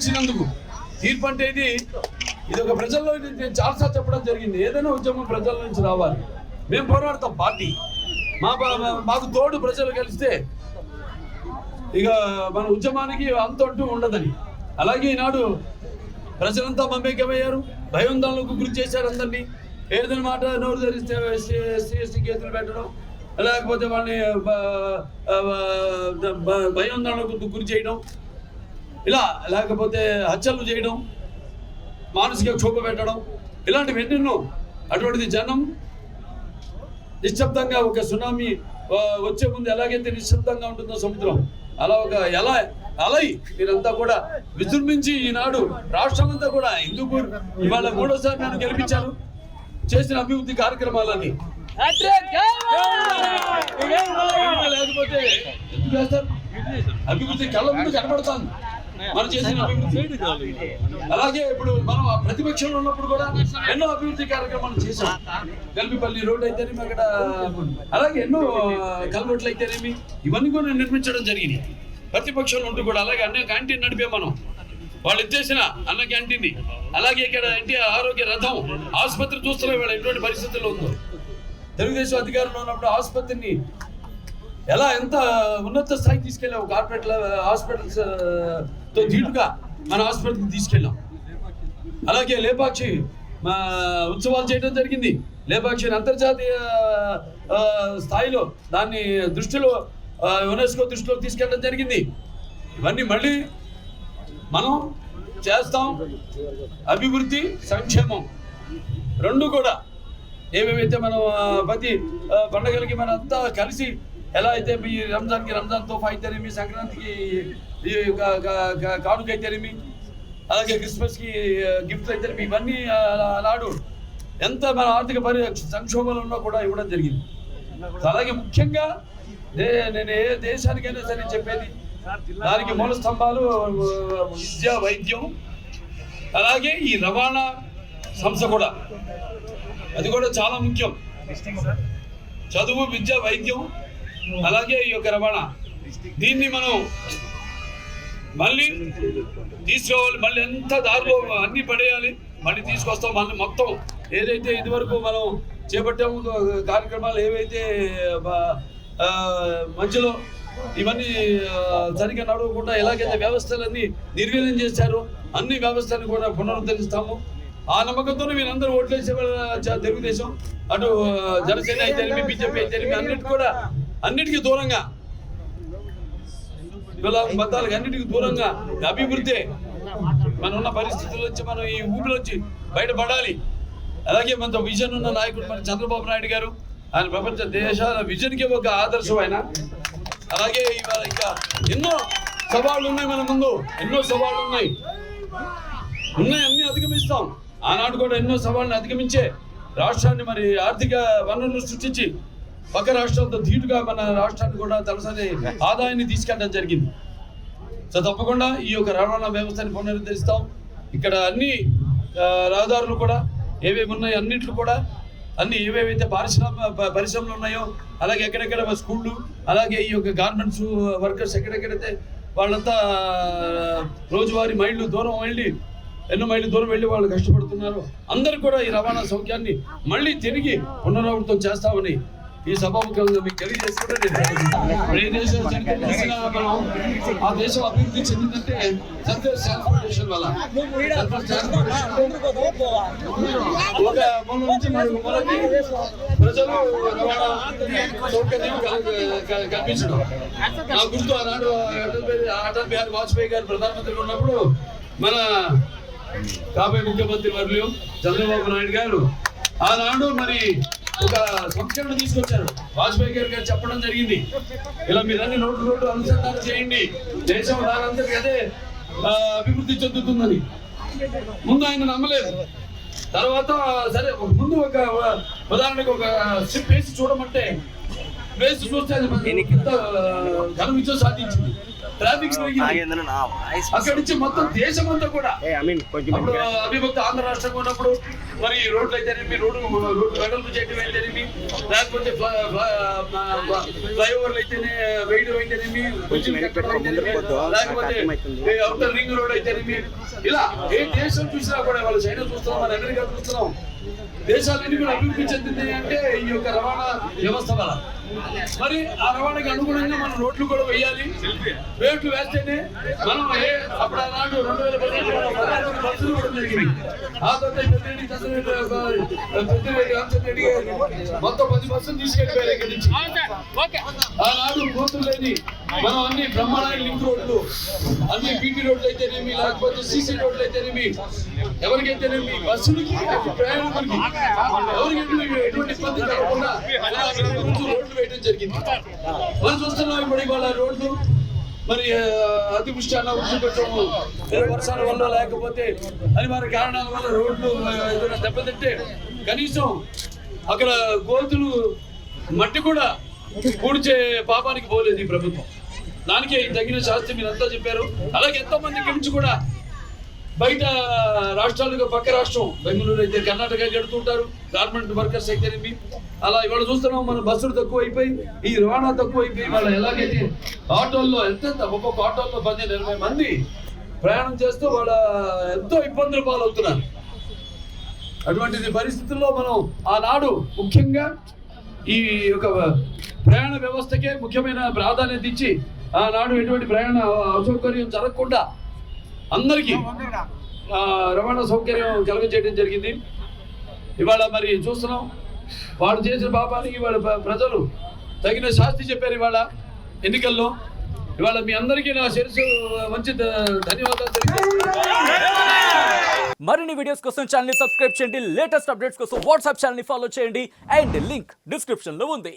ఇచ్చినందుకు. తీర్పు అంటే ఇది ఒక ప్రజల్లో నేను చాలాసార్లు చెప్పడం జరిగింది. ఏదైనా ఉద్యమం ప్రజల నుంచి రావాలి. మేము పోరాడతాం. పార్టీ మాకు తోడు ప్రజలు కలిస్తే ఇక మన ఉద్యమానికి అంతూ ఉండదని. అలాగే ఈనాడు ప్రజలంతా మమేకమయ్యారు. భయోందోళనకు గురి చేశారు అందరినీ. ఏదైనా మాట నోరు ధరిస్తే ఎస్సీ కేసులు పెట్టడం, లేకపోతే వాళ్ళని భయోందోళనకు గురి చేయడం, ఇలా లేకపోతే హత్యలు చేయడం, మానసిక క్షోభ పెట్టడం, ఇలాంటివి ఎన్నెన్నో. అటువంటిది జనం నిశ్శబ్దంగా ఒక సునామీ వచ్చే ముందు ఎలాగైతే నిశ్శబ్దంగా ఉంటుందో సముద్రం, అలా ఒక అలై మీరంతా కూడా విజృంభించి ఈనాడు రాష్ట్రం అంతా కూడా హిందూపూర్ ఇవాళ 3వ నన్ను గెలిపించారు. చేసిన అభివృద్ధి కార్యక్రమాలన్నీ లేకపోతే ఎందుకు చేస్తారు? అభివృద్ధి కళ్ళ ముందు కనబడుతుంది మనం చేసిన అభివృద్ధి. అలాగే ఇప్పుడు మనం ప్రతిపక్షంలో ఉన్నప్పుడు కూడా ఎన్నో అభివృద్ధి కార్యక్రమాలు చేశాం. గల్పిపల్లి రోడ్ అయితేనేమి, అక్కడ అలాగే ఎన్నో కల్వర్ట్లు అయితేనేమి, ఇవన్నీ కూడా నిర్మించడం జరిగింది ప్రతిపక్షంలో ఉంటూ కూడా. అలాగే అన్న క్యాంటీన్ నడిపే మనం వాళ్ళు ఇచ్చేసిన అన్న క్యాంటీన్ని. అలాగే ఇక్కడ ఎన్టీఆర్ ఆరోగ్య రథం ఆసుపత్రి చూస్తున్నాం ఇవాళ ఎటువంటి పరిస్థితుల్లో ఉందో. తెలుగుదేశం అధికారంలో ఉన్నప్పుడు ఆసుపత్రిని ఎంత ఉన్నత స్థాయికి తీసుకెళ్ళాం. కార్పొరేట్ హాస్పిటల్స్ తో ధీటుగా మన హాస్పిటల్కి తీసుకెళ్ళాం. అలాగే లేపాక్షి ఉత్సవాలు చేయడం జరిగింది. లేపాక్షిని అంతర్జాతీయ స్థాయిలో దాన్ని దృష్టిలో యునెస్కో దృష్టిలో తీసుకెళ్ళడం జరిగింది. ఇవన్నీ మళ్ళీ మనం చేస్తాం. అభివృద్ధి, సంక్షేమం రెండు కూడా ఏమేమైతే మనం ప్రతి పండుగలకి మనంతా కలిసి ఎలా అయితే ఈ రంజాన్ తోఫా అయితేనేమి, సంక్రాంతికి కానుక అయితేనేమి, అలాగే క్రిస్మస్కి గిఫ్ట్లు అయితేనేమి, ఇవన్నీ నాడు ఎంత మన ఆర్థిక సంక్షోభంలో ఉన్నా కూడా ఇవ్వడం జరిగింది. అలాగే ముఖ్యంగా నేను ఏ దేశానికైనా సరే చెప్పేది, దానికి మూల స్తంభాలు విద్య, వైద్యం, అలాగే ఈ రవాణా సంస్థ కూడా, అది కూడా చాలా ముఖ్యం. చదువు, విద్య, వైద్యం, అలాగే ఈ యొక్క రవాణా, దీన్ని మనం మళ్ళీ తీసుకోవాలి. మళ్ళీ ఎంత దారిలో అన్ని పడేయాలి, మళ్ళీ తీసుకొస్తాం. మళ్ళీ మొత్తం ఏదైతే ఇదివరకు మనం చేపట్టాము కార్యక్రమాలు, ఏవైతే మధ్యలో ఇవన్నీ సరిగ్గా నడవకుండా ఎలాగైతే వ్యవస్థలన్నీ నిర్వీర్యం చేశారో అన్ని వ్యవస్థలను కూడా పునరుద్ధరిస్తాము. ఆ నమ్మకంతోనే మీరందరూ ఓట్లేసే తెలుగుదేశం, అటు జనసేన అయితేనేమి, బీజేపీ అయితేనేమి, అన్నిటికీ దూరంగా, బద్దాలకు అన్నిటికీ దూరంగా అభివృద్ధి మనం ఉన్న పరిస్థితుల నుంచి మనం ఈ ఊపిలోంచి బయటపడాలి. అలాగే మనతో విజన్ ఉన్న నాయకుడు మన చంద్రబాబు నాయుడు గారు. ఆయన ప్రపంచ దేశాల విజన్కి ఒక ఆదర్శం ఆయన. అలాగే ఇవాళ ఇంకా ఎన్నో సవాళ్ళు ఉన్నాయి మన ముందు, ఎన్నో సవాళ్ళు ఉన్నాయి, అన్ని అధిగమిస్తాం. ఆనాడు కూడా ఎన్నో సవాళ్ళని అధిగమించే రాష్ట్రాన్ని మరి ఆర్థిక వనరులు సృష్టించి పక్క రాష్ట్రాలతో ధీటుగా మన రాష్ట్రాన్ని కూడా తలసరి ఆదాయాన్ని తీసుకెళ్ళడం జరిగింది. సో తప్పకుండా ఈ యొక్క రవాణా వ్యవస్థని పునరుద్ధరిస్తాం. ఇక్కడ అన్ని రహదారులు కూడా ఏవేవి ఉన్నాయో అన్నింటిలో కూడా అన్ని ఏవేవైతే పరిశ్రమలు ఉన్నాయో, అలాగే ఎక్కడెక్కడ స్కూళ్ళు, అలాగే ఈ యొక్క గార్మెంట్స్ వర్కర్స్ ఎక్కడెక్కడైతే వాళ్ళంతా రోజువారీ ఎన్నో మైళ్ళు దూరం వెళ్ళి వాళ్ళు కష్టపడుతున్నారు. అందరూ కూడా ఈ రవాణా సౌఖ్యాన్ని మళ్ళీ తిరిగి పునరావృతం చేస్తామని ఈ సభాముఖంగా మీకు తెలియజేసుకుంటే, ఏ దేశం ఆ దేశం అభివృద్ధి చెందిందంటే సర్ఫేస్ ట్రాన్స్పోర్టేషన్ వల్ల. ఒక మూల నుంచి మనకి ప్రజలు రవాణా సౌకర్యం కల్పించడం. నా గుర్తు ఆనాడు అటల్ బిహారీ వాజ్పేయి గారు ప్రధానమంత్రిగా ఉన్నప్పుడు మన కాబోయే ముఖ్యమంత్రి వర్యులు చంద్రబాబు నాయుడు గారు ఆనాడు మరి ఒక సంస్కరణ తీసుకొచ్చారు. వాజ్పేయి గారు చెప్పడం జరిగింది, ఇలా మీరన్నీ రోడ్డు అనుసంధానం చేయండి, దేశం దానంతటి అదే అభివృద్ధి చెందుతుందని. ముందు ఆయన నమ్మలేదు. తర్వాత సరే ముందు ఒక ఉదాహరణకు ఒక షిప్ వేసి చూడమంటే వేసి చూస్తే ఘన విజయం సాధించింది. ట్రాఫిక్ పెరిగింది. అక్కడి నుంచి మొత్తం దేశమంతా కూడా అప్పుడు అవిభక్త ఆంధ్ర రాష్ట్రంగా ఉన్నప్పుడు మరి రోడ్లు అయితేనేమి, రోడ్డు వెడల్పు చేయడం అయితేనేమి, లేకపోతే ఫ్లైఓవర్లు అయితేనే వేయడం అయితేనేమి, లేకపోతే అవుటర్ రింగ్ రోడ్ అయితేనేమి, ఇలా ఏ దేశం చూసినా కూడా వాళ్ళు చైనా చూస్తున్నాం, మన అమెరికా చూస్తున్నాం, దేశాలన్నీ కూడా అభివృద్ధి చెందింది అంటే ఈ యొక్క రవాణా వ్యవస్థ వల్ల. మరి ఆ రవాణాకి అనుగుణంగా మనం రోడ్లు కూడా వేయాలి. రోడ్లు వేస్తేనే మనం అప్పుడు ఆనాడు 2010 బస్సులు కూడా జరిగింది. ఆ తర్వాత పెద్దిరెడ్డి మొత్తం 10 బస్సులు తీసుకెళ్ళిపోయారు ఇక్కడి నుంచి. ఆనాడు కోతులు లేని మనం అన్ని బ్రహ్మాండమైన లింక్ రోడ్లు, అన్ని బీటీ రోడ్లు అయితేనేమి, లేకపోతే సీసీ రోడ్లు అయితేనేమి, ఎవరికైతేనేమి బస్సులకి ప్రయాణికులకి ఎవరికి ఎటువంటి ఇబ్బంది కలగకుండా రోడ్లు వేయడం జరిగింది. మనం చూస్తున్నాం ఇప్పుడు ఇవాళ రోడ్లు మరి అతివృష్టి అనావృష్టి కొంచెం వర్షాల వల్ల లేకపోతే అనివార్య కారణాల వల్ల రోడ్లు ఏదైనా దెబ్బతింటే కనీసం అక్కడ గోతులు మట్టి కూడా పూడ్చే పాపానికి పోలేదు ఈ ప్రభుత్వం. దానికే తగిన శాస్త్రం మీరంతా చెప్పారు. అలాగే ఎంతో మంది ఇక్కడి నుంచి కూడా బయట రాష్ట్రాలుగా పక్క రాష్ట్రం బెంగళూరు అయితే కర్ణాటక గడుతుంటారు, గార్మెంట్ వర్కర్స్ అయితేనేమి. అలా ఇవాళ చూస్తున్నాం మన బస్సులు తక్కువ అయిపోయి, ఈ రవాణా తక్కువ అయిపోయి, వాళ్ళ ఎలాగైతే ఆటోల్లో ఎంత ఒక్కొక్క ఆటోల్లో 15-20 మంది ప్రయాణం చేస్తూ వాళ్ళ ఎంతో ఇబ్బందులు పాలవుతున్నారు. అటువంటి పరిస్థితుల్లో మనం ఆనాడు ముఖ్యంగా ఈ యొక్క ప్రయాణ వ్యవస్థకే ముఖ్యమైన ప్రాధాన్యత ఇచ్చి ఆనాడు ఎటువంటి ప్రయాణ అసౌకర్యం జరగకుండా అందరికీ రవాణా సౌకర్యం కలుగజేయడం జరిగింది. ఇవాళ మరి చూస్తున్నాం వాడు చేసిన పాపానికి ఇవాళ ప్రజలు తగిన శాస్తి చెప్పారు ఇవాళ ఎన్నికల్లో. ఇవాళ మీ అందరికీ నా శిరస్సు మంచి ధన్యవాదాలు తెలియజేస్తున్నాను. మరిన్ని వీడియోస్ కోసం ఛానల్ ని సబ్స్క్రైబ్ చేయండి. లేటెస్ట్ అప్డేట్స్ కోసం వాట్సాప్ ఛానల్ ని ఫాలో చేయండి. అండ్ లింక్ డిస్క్రిప్షన్ లో ఉంది.